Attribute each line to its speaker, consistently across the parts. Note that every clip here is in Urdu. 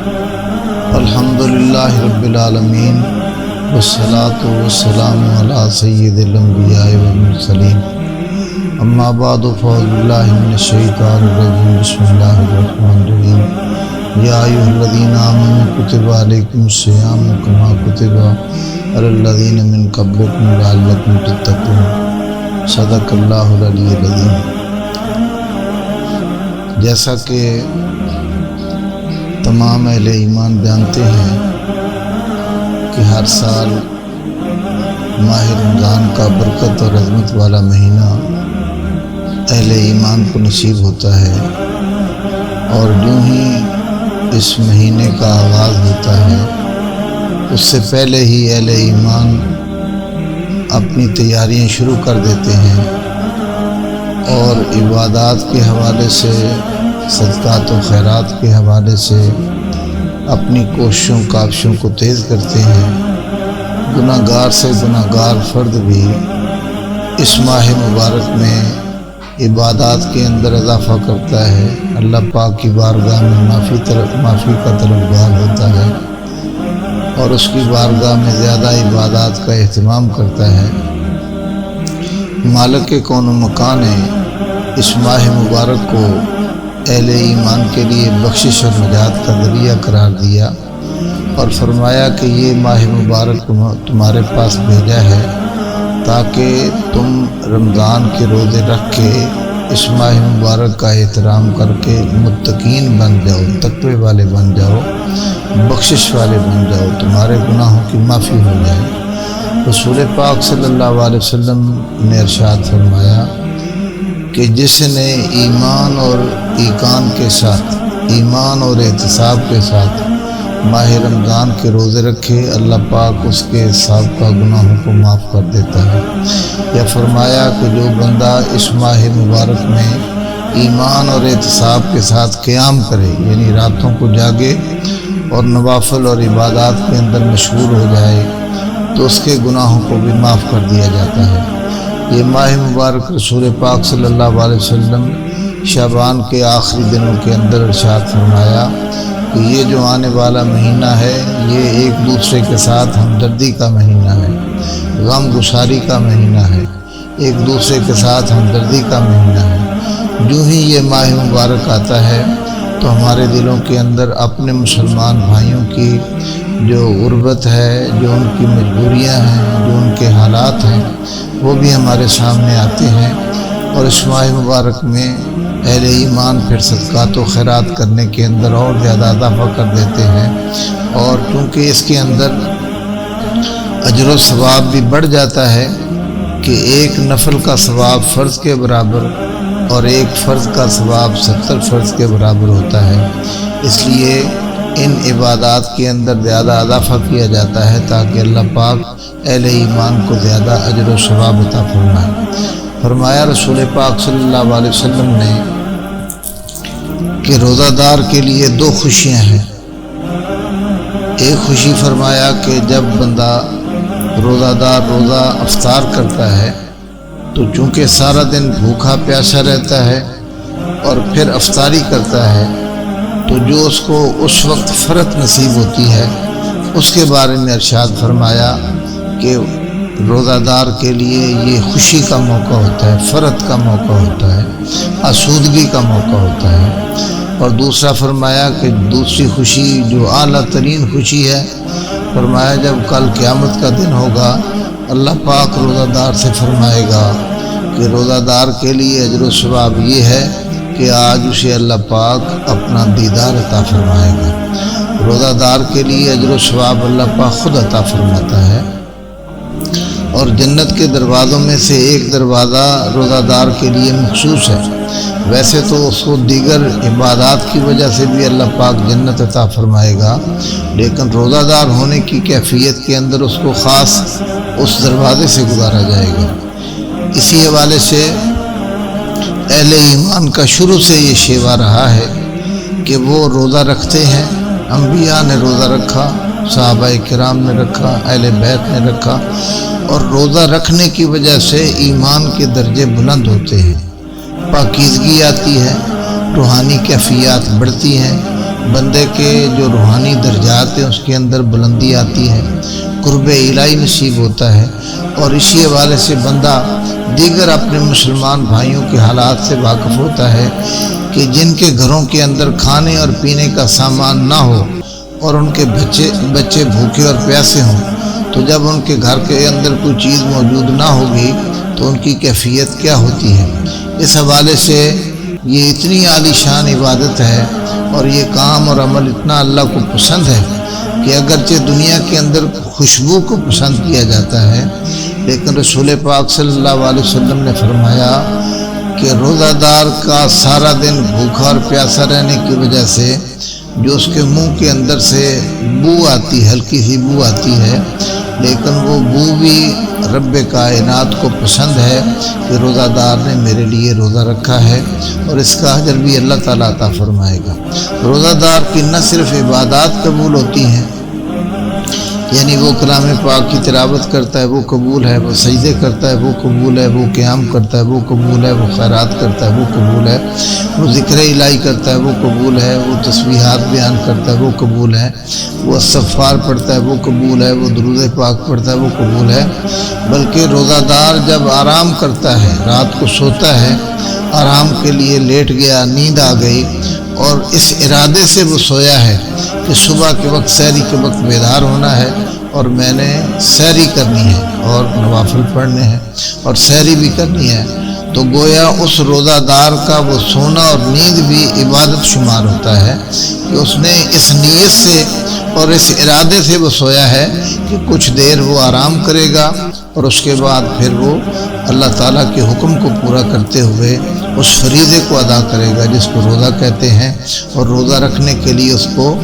Speaker 1: الحمدللہ رب العالمین والصلاة والسلام علی سید الانبیاء والمرسلین اما بعد فاعوذ باللہ من الشیطان الرجیم بسم اللہ الرحمن الرحیم یا ایھا الذین آمنوا کتب علیکم الصیام کما کتب علی الذین من قبلکم لعلکم تتقون صدق اللہ العلی العظیم۔ جیسا کہ تمام اہل ایمان جانتے ہیں کہ ہر سال ماہ رمضان کا برکت اور عظمت والا مہینہ اہل ایمان کو نصیب ہوتا ہے، اور جو ہی اس مہینے کا آغاز ہوتا ہے اس سے پہلے ہی اہل ایمان اپنی تیاریاں شروع کر دیتے ہیں اور عبادات کے حوالے سے، صدقات و خیرات کے حوالے سے اپنی کوششوں کاوشوں کو تیز کرتے ہیں۔ گناہ گار سے گناہ گار فرد بھی اس ماہ مبارک میں عبادات کے اندر اضافہ کرتا ہے، اللہ پاک کی بارگاہ میں معافی کا طلبگار ہوتا ہے اور اس کی بارگاہ میں زیادہ عبادات کا اہتمام کرتا ہے۔ مالک کون و مکان نے اس ماہ مبارک کو اہل ایمان کے لیے بخشش اور نجات کا ذریعہ قرار دیا اور فرمایا کہ یہ ماہ مبارک تمہارے پاس بھیجا ہے تاکہ تم رمضان کے روزے رکھ کے اس ماہ مبارک کا احترام کر کے متقین بن جاؤ، تقوی والے بن جاؤ، بخشش والے بن جاؤ، تمہارے گناہوں کی معافی ہو جائے۔ رسول پاک صلی اللہ علیہ وسلم نے ارشاد فرمایا کہ جس نے ایمان اور ایقان کے ساتھ، ایمان اور احتساب کے ساتھ ماہ رمضان کے روزے رکھے، اللہ پاک اس کے سابقہ گناہوں کو معاف کر دیتا ہے۔ یا فرمایا کہ جو بندہ اس ماہ مبارک میں ایمان اور احتساب کے ساتھ قیام کرے، یعنی راتوں کو جاگے اور نوافل اور عبادات کے اندر مشغول ہو جائے، تو اس کے گناہوں کو بھی معاف کر دیا جاتا ہے۔ یہ ماہ مبارک رسول پاک صلی اللہ علیہ وسلم شعبان کے آخری دنوں کے اندر ارشاد فرمایا کہ یہ جو آنے والا مہینہ ہے یہ ایک دوسرے کے ساتھ ہمدردی کا مہینہ ہے، غم گساری کا مہینہ ہے، ایک دوسرے کے ساتھ ہمدردی کا مہینہ ہے۔ جو ہی یہ ماہ مبارک آتا ہے تو ہمارے دلوں کے اندر اپنے مسلمان بھائیوں کی جو غربت ہے، جو ان کی مجبوریاں ہیں، جو ان کے حالات ہیں، وہ بھی ہمارے سامنے آتے ہیں، اور اس ماہ مبارک میں اہل ایمان پھر صدقات و خیرات کرنے کے اندر اور زیادہ اضافہ کر دیتے ہیں، اور چونکہ اس کے اندر اجر و ثواب بھی بڑھ جاتا ہے کہ ایک نفل کا ثواب فرض کے برابر اور ایک فرض کا ثواب 70 فرض کے برابر ہوتا ہے۔ اس لیے ان عبادات کے اندر زیادہ اضافہ کیا جاتا ہے تاکہ اللہ پاک اہل ایمان کو زیادہ اجر و ثواب عطا فرمائے۔ فرمایا رسول پاک صلی اللہ علیہ وسلم نے کہ روزہ دار کے لیے 2 خوشیاں ہیں۔ ایک خوشی فرمایا کہ جب بندہ روزہ دار روزہ افطار کرتا ہے تو چونکہ سارا دن بھوکا پیاسا رہتا ہے اور پھر افطاری کرتا ہے، تو جو اس کو اس وقت فرحت نصیب ہوتی ہے اس کے بارے میں ارشاد فرمایا کہ روزہ دار کے لیے یہ خوشی کا موقع ہوتا ہے، فرحت کا موقع ہوتا ہے، آسودگی کا موقع ہوتا ہے۔ اور دوسرا فرمایا کہ دوسری خوشی جو اعلیٰ ترین خوشی ہے، فرمایا جب کل قیامت کا دن ہوگا اللہ پاک روزہ دار سے فرمائے گا کہ روزہ دار کے لیے اجر و ثواب یہ ہے کہ آج اسے اللہ پاک اپنا دیدار عطا فرمائے گا۔ روزہ دار کے لیے اجر و ثواب اللہ پاک خود عطا فرماتا ہے، اور جنت کے دروازوں میں سے ایک دروازہ روزہ دار کے لیے مخصوص ہے۔ ویسے تو اس کو دیگر عبادات کی وجہ سے بھی اللہ پاک جنت عطا فرمائے گا، لیکن روزہ دار ہونے کی کیفیت کے اندر اس کو خاص اس دروازے سے گزارا جائے گا۔ اسی حوالے سے اہل ایمان کا شروع سے یہ شیوا رہا ہے کہ وہ روزہ رکھتے ہیں۔ انبیاء نے روزہ رکھا، صحابہ کرام نے رکھا، اہل بیت نے رکھا، اور روزہ رکھنے کی وجہ سے ایمان کے درجے بلند ہوتے ہیں، پاکیزگی آتی ہے، روحانی کیفیات بڑھتی ہیں، بندے کے جو روحانی درجات ہیں اس کے اندر بلندی آتی ہے، قرب الہی نصیب ہوتا ہے، اور اسی حوالے سے بندہ دیگر اپنے مسلمان بھائیوں کے حالات سے واقف ہوتا ہے کہ جن کے گھروں کے اندر کھانے اور پینے کا سامان نہ ہو اور ان کے بچے بھوکے اور پیاسے ہوں، تو جب ان کے گھر کے اندر کوئی چیز موجود نہ ہوگی تو ان کی کیفیت کیا ہوتی ہے۔ اس حوالے سے یہ اتنی عالی شان عبادت ہے اور یہ کام اور عمل اتنا اللہ کو پسند ہے کہ اگرچہ دنیا کے اندر خوشبو کو پسند کیا جاتا ہے، لیکن رسول پاک صلی اللہ علیہ وسلم نے فرمایا کہ روزہ دار کا سارا دن بھوکا اور پیاسا رہنے کی وجہ سے جو اس کے منہ کے اندر سے بو آتی، ہلکی سی بو آتی ہے، لیکن وہ بو بھی رب کائنات کو پسند ہے کہ روزہ دار نے میرے لیے روزہ رکھا ہے، اور اس کا اجر بھی اللہ تعالیٰ عطا فرمائے گا۔ روزہ دار کی نہ صرف عبادات قبول ہوتی ہیں، یعنی وہ کلام پاک کی تلاوت کرتا ہے وہ قبول ہے، وہ سجدے کرتا ہے وہ قبول ہے، وہ قیام کرتا ہے وہ قبول ہے، وہ خیرات کرتا ہے وہ قبول ہے، وہ ذکر الہی کرتا ہے وہ قبول ہے، وہ تسبیحات بیان کرتا ہے وہ قبول ہے، وہ استغفار پڑھتا ہے وہ قبول ہے، وہ درود پاک پڑھتا ہے وہ قبول ہے۔ بلکہ روزہ دار جب آرام کرتا ہے، رات کو سوتا ہے، آرام کے لیے لیٹ گیا، نیند آ گئی، اور اس ارادے سے وہ سویا ہے کہ صبح کے وقت سحری کے وقت بیدار ہونا ہے اور میں نے سحری کرنی ہے اور نوافل پڑھنے ہیں اور سحری بھی کرنی ہے، تو گویا اس روزہ دار کا وہ سونا اور نیند بھی عبادت شمار ہوتا ہے کہ اس نے اس نیت سے اور اس ارادے سے وہ سویا ہے کہ کچھ دیر وہ آرام کرے گا اور اس کے بعد پھر وہ اللہ تعالیٰ کے حکم کو پورا کرتے ہوئے اس فریضے کو ادا کرے گا جس کو روزہ کہتے ہیں، اور روزہ رکھنے کے لیے اس کو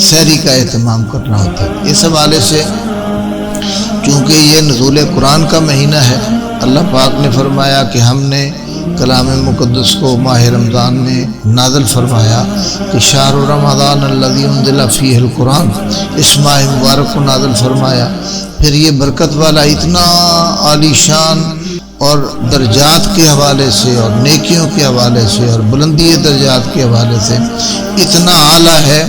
Speaker 1: سحری کا اہتمام کرنا ہوتا ہے۔ اس حوالے سے چونکہ یہ نزول قرآن کا مہینہ ہے، اللہ پاک نے فرمایا کہ ہم نے کلام مقدس کو ماہ رمضان میں نازل فرمایا کہ شہر رمضان الذی انزل فیہ القرآن، اس ماہ مبارک کو نازل فرمایا۔ پھر یہ برکت والا اتنا عالی شان اور درجات کے حوالے سے اور نیکیوں کے حوالے سے اور بلندی درجات کے حوالے سے اتنا اعلیٰ ہے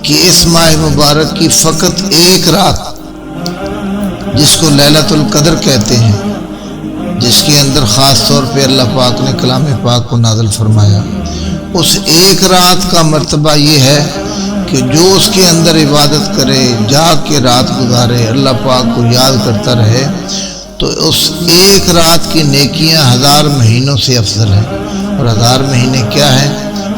Speaker 1: کہ اس ماہ مبارک کی فقط ایک رات، جس کو لیلۃ القدر کہتے ہیں، جس کے اندر خاص طور پہ اللہ پاک نے کلام پاک کو نازل فرمایا، اس ایک رات کا مرتبہ یہ ہے کہ جو اس کے اندر عبادت کرے، جاگ کے رات گزارے، اللہ پاک کو یاد کرتا رہے، تو اس ایک رات کی نیکیاں 1000 مہینوں سے افضل ہیں۔ اور 1000 مہینے کیا ہیں؟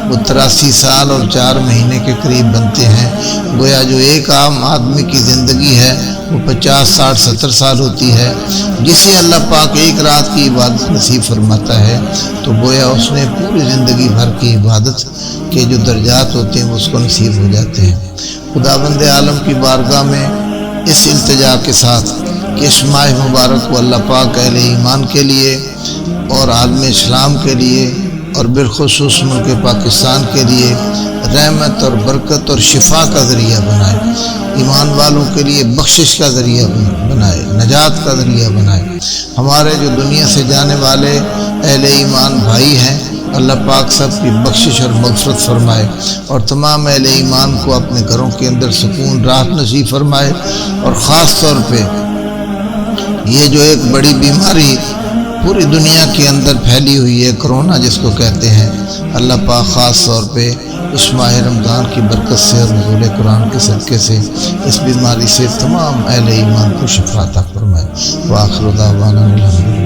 Speaker 1: وہ 83 سال اور 4 مہینے کے قریب بنتے ہیں۔ گویا جو ایک عام آدمی کی زندگی ہے وہ 50 60 70 سال ہوتی ہے، جسے اللہ پاک ایک رات کی عبادت نصیب فرماتا ہے تو گویا اس نے پوری زندگی بھر کی عبادت کے جو درجات ہوتے ہیں وہ اس کو نصیب ہو جاتے ہیں۔ خداوند عالم کی بارگاہ میں اس التجا کے ساتھ کہ اس ماہ مبارک کو اللہ پاک اہل ایمان کے لیے اور عالم اسلام کے لیے اور بالخصوص ملک پاکستان کے لیے رحمت اور برکت اور شفا کا ذریعہ بنائے، ایمان والوں کے لیے بخشش کا ذریعہ بنائے، نجات کا ذریعہ بنائے۔ ہمارے جو دنیا سے جانے والے اہل ایمان بھائی ہیں، اللہ پاک سب کی بخشش اور مغفرت فرمائے، اور تمام اہل ایمان کو اپنے گھروں کے اندر سکون راحت نصیب فرمائے۔ اور خاص طور پہ یہ جو ایک بڑی بیماری پوری دنیا کے اندر پھیلی ہوئی ہے، کرونا جس کو کہتے ہیں، اللہ پاک خاص طور پہ اس ماہ رمضان کی برکت سے اور نزول قرآن کے صدقے سے اس بیماری سے تمام اہل ایمان کو شفا عطا فرمائے۔ وآخر دعوانا الحمدللہ۔